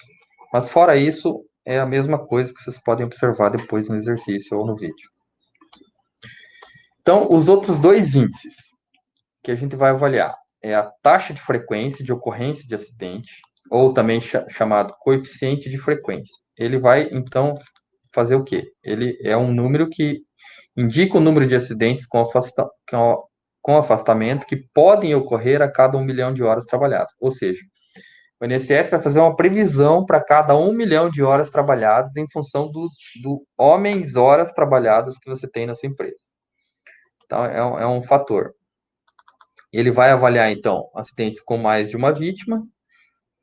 Mas, fora isso, é a mesma coisa que vocês podem observar depois no exercício ou no vídeo. Então, os outros dois índices que a gente vai avaliar é a taxa de frequência de ocorrência de acidente, ou também chamado coeficiente de frequência. Ele vai, então, fazer o quê? Ele é um número que indica o número de acidentes com afastamento que podem ocorrer a cada 1 milhão de horas trabalhadas. Ou seja, o INSS vai fazer uma previsão para cada 1 milhão de horas trabalhadas em função do homens horas trabalhadas que você tem na sua empresa. Então, é um fator. Ele vai avaliar, então, acidentes com mais de uma vítima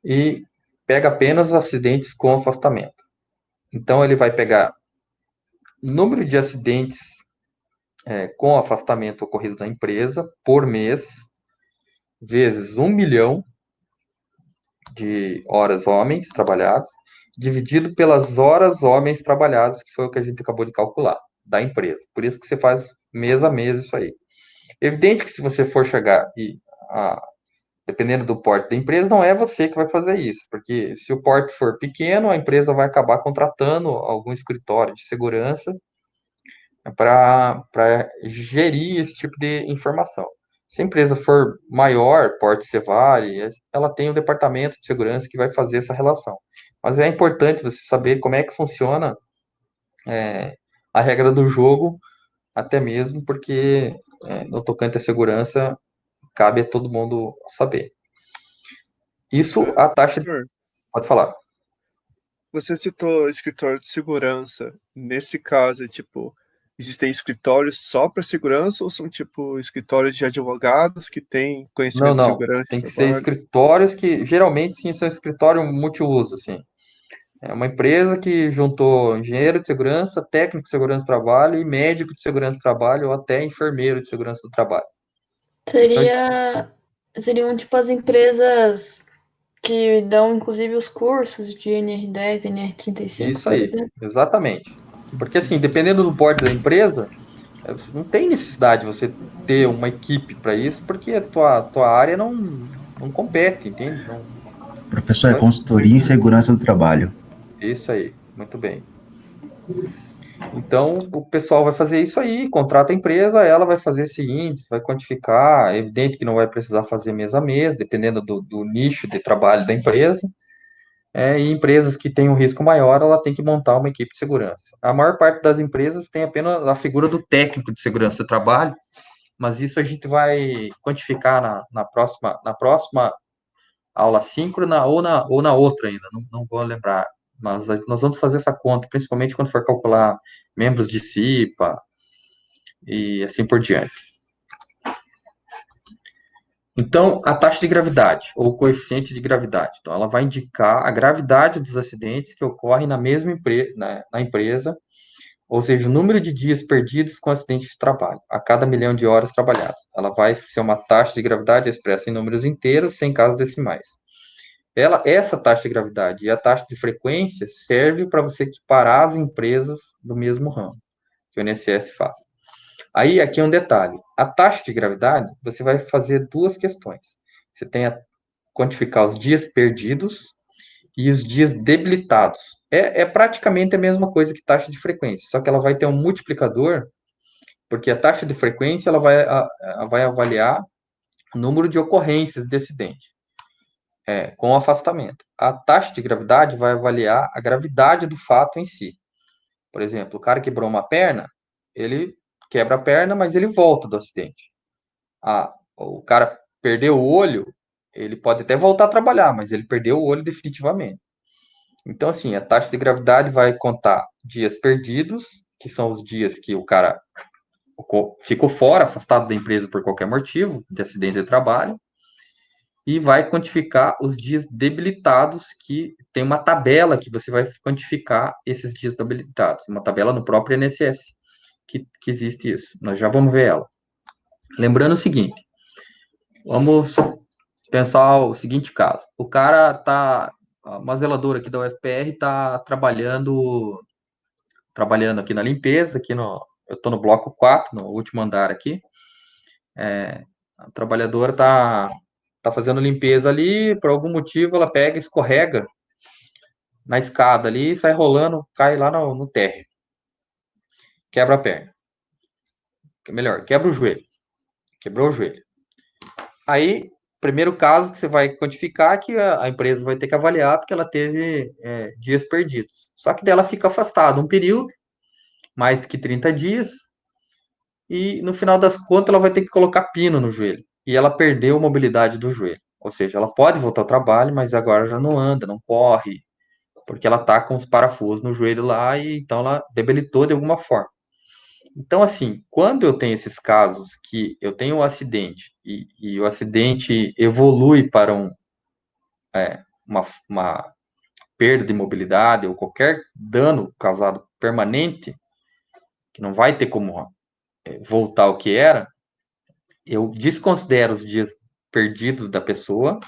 e pega apenas acidentes com afastamento. Então, ele vai pegar número de acidentes com afastamento ocorrido na empresa por mês, vezes 1 milhão de horas homens trabalhadas, dividido pelas horas homens trabalhadas, que foi o que a gente acabou de calcular, da empresa. Por isso que você faz mês a mês isso aí. Evidente que se você for chegar dependendo do porte da empresa, não é você que vai fazer isso, porque se o porte for pequeno, a empresa vai acabar contratando algum escritório de segurança para gerir esse tipo de informação. Se a empresa for maior, porte Cevale, ela tem um departamento de segurança que vai fazer essa relação. Mas é importante você saber como é que funciona a regra do jogo, até mesmo porque no tocante à segurança, cabe a todo mundo saber. Isso, a taxa... Professor, Pode falar. você citou escritório de segurança. Nesse caso, tipo, existem escritórios só para segurança ou são, tipo, escritórios de advogados que têm conhecimento de Não. segurança Tem de que ser trabalho? escritórios que, geralmente, sim, são escritório multiuso, assim. É uma empresa que juntou engenheiro de segurança, técnico de segurança do trabalho e médico de segurança do trabalho ou até enfermeiro de segurança do trabalho. Seriam tipo as empresas que dão inclusive os cursos de NR10, NR35, Isso por aí, exemplo. exatamente. Porque, assim, dependendo do porte da empresa, Não tem necessidade de você ter uma equipe para isso, porque a tua área não compete, entende? Não, Professor, é vai- consultoria em segurança do trabalho. isso aí, muito bem. Então, o pessoal vai fazer isso aí, contrata a empresa, ela vai fazer esse índice, vai quantificar. É evidente que não vai precisar fazer mês a mês, dependendo do nicho de trabalho da empresa. E empresas que têm um risco maior, ela tem que montar uma equipe de segurança. A maior parte das empresas tem apenas a figura do técnico de segurança do trabalho, mas isso a gente vai quantificar na próxima aula síncrona ou na outra ainda, não vou lembrar. Mas nós vamos fazer essa conta, principalmente quando for calcular membros de CIPA e assim por diante. Então, a taxa de gravidade, ou coeficiente de gravidade. Então, ela vai indicar a gravidade dos acidentes que ocorrem na mesma na empresa, ou seja, o número de dias perdidos com acidente de trabalho, a cada 1.000.000 de horas trabalhadas. Ela vai ser uma taxa de gravidade expressa em números inteiros, sem casas decimais. Essa taxa de gravidade e a taxa de frequência serve para você equiparar as empresas do mesmo ramo, que o INSS faz. Aí, aqui é um detalhe. A taxa de gravidade, você vai fazer duas questões. Você tem a quantificar os dias perdidos e os dias debilitados. É praticamente a mesma coisa que taxa de frequência, só que ela vai ter um multiplicador, porque a taxa de frequência ela vai avaliar o número de ocorrências de acidente, com afastamento. A taxa de gravidade vai avaliar a gravidade do fato em si. Por exemplo, o cara quebrou uma perna, ele quebra a perna, mas ele volta do acidente. O cara perdeu o olho, ele pode até voltar a trabalhar, mas ele perdeu o olho definitivamente. Então, assim, a taxa de gravidade vai contar dias perdidos, que são os dias que o cara ficou fora, afastado da empresa por qualquer motivo, de acidente de trabalho, e vai quantificar os dias debilitados, que tem uma tabela que você vai quantificar esses dias debilitados, uma tabela no próprio INSS, que existe isso. Nós já vamos ver ela. Lembrando o seguinte, vamos pensar o seguinte caso. O cara tá, uma zeladora aqui da UFPR está trabalhando aqui na limpeza, eu estou no bloco 4, no último andar aqui. A trabalhadora tá fazendo limpeza ali, por algum motivo ela pega, escorrega na escada ali, sai rolando, cai lá no térreo. Quebra a perna. Melhor, quebra o joelho. Quebrou o joelho. Aí, primeiro caso que você vai quantificar é que a empresa vai ter que avaliar porque ela teve dias perdidos. Só que dela fica afastada um período, mais que 30 dias, e no final das contas ela vai ter que colocar pino no joelho. E ela perdeu a mobilidade do joelho. Ou seja, ela pode voltar ao trabalho, mas agora já não anda, não corre, porque ela tá com os parafusos no joelho lá e então ela debilitou de alguma forma. Então, assim, quando eu tenho esses casos que eu tenho um acidente e o acidente evolui para uma perda de mobilidade ou qualquer dano causado permanente, que não vai ter como voltar ao que era, eu desconsidero os dias perdidos da pessoa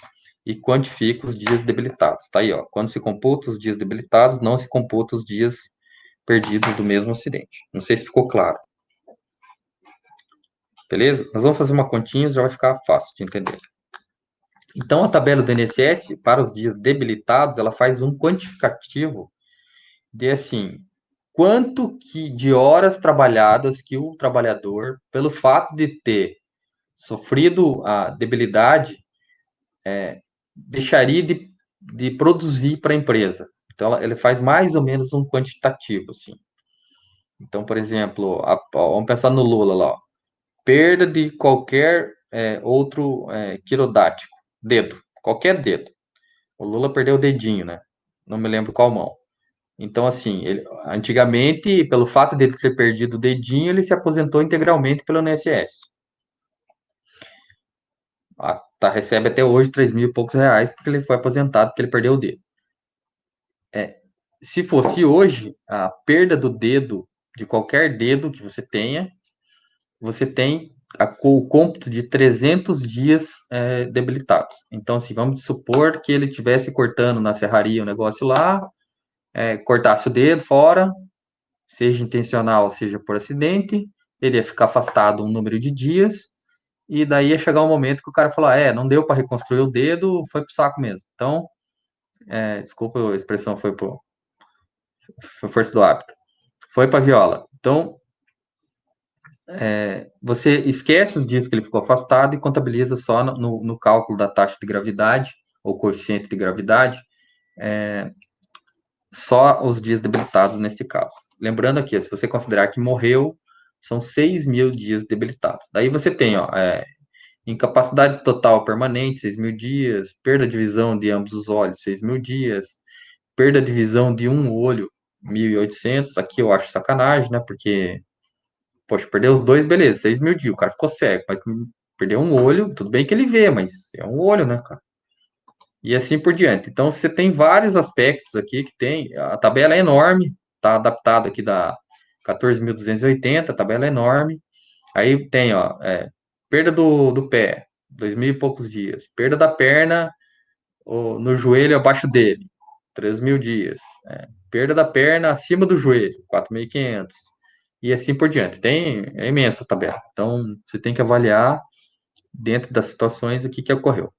e quantifico os dias debilitados. Tá aí, ó. Quando se computa os dias debilitados, não se computa os dias perdidos do mesmo acidente. Não sei se ficou claro. Beleza? Nós vamos fazer uma continha, já vai ficar fácil de entender. Então, a tabela do INSS, para os dias debilitados, ela faz um quantificativo de, assim, quanto de horas trabalhadas que o trabalhador, pelo fato de ter sofrido a debilidade, deixaria de produzir para a empresa. Então, ele faz mais ou menos um quantitativo, assim. Então, por exemplo, vamos pensar no Lula lá, ó. Perda de qualquer outro quirodático, dedo, qualquer dedo. O Lula perdeu o dedinho, né? Não me lembro qual mão. Então, assim, antigamente, pelo fato dele ter perdido o dedinho, ele se aposentou integralmente pelo INSS. Recebe até hoje 3.000 e poucos reais porque ele foi aposentado, porque ele perdeu o dedo. Se fosse hoje, a perda do dedo, de qualquer dedo que você tenha, você tem o cômputo de 300 dias debilitados. Então, assim, vamos supor que ele estivesse cortando na serraria o negócio lá, cortasse o dedo fora, seja intencional, seja por acidente, ele ia ficar afastado um número de dias, e daí ia chegar um momento que o cara falou, não deu para reconstruir o dedo, foi pro saco mesmo. Então, desculpa a expressão, foi força do hábito. Foi para viola. Então, você esquece os dias que ele ficou afastado e contabiliza só no cálculo da taxa de gravidade, ou coeficiente de gravidade, só os dias debilitados nesse caso. Lembrando aqui, se você considerar que morreu, são 6.000 dias debilitados. Daí você tem, incapacidade total permanente, 6.000 dias, perda de visão de ambos os olhos, 6.000 dias, perda de visão de um olho, 1.800. Aqui eu acho sacanagem, né? Porque, poxa, perdeu os dois, beleza, 6.000 dias, o cara ficou cego, mas perdeu um olho, tudo bem que ele vê, mas é um olho, né, cara? E assim por diante. Então, você tem vários aspectos aqui que tem. A tabela é enorme, tá adaptado aqui da 14.280, a tabela é enorme. Aí tem, perda do pé, 2.000 e poucos dias. Perda da perna no joelho abaixo dele, 3.000 dias. Perda da perna acima do joelho, 4.500. E assim por diante. É imensa a tabela. Então, você tem que avaliar dentro das situações o que ocorreu.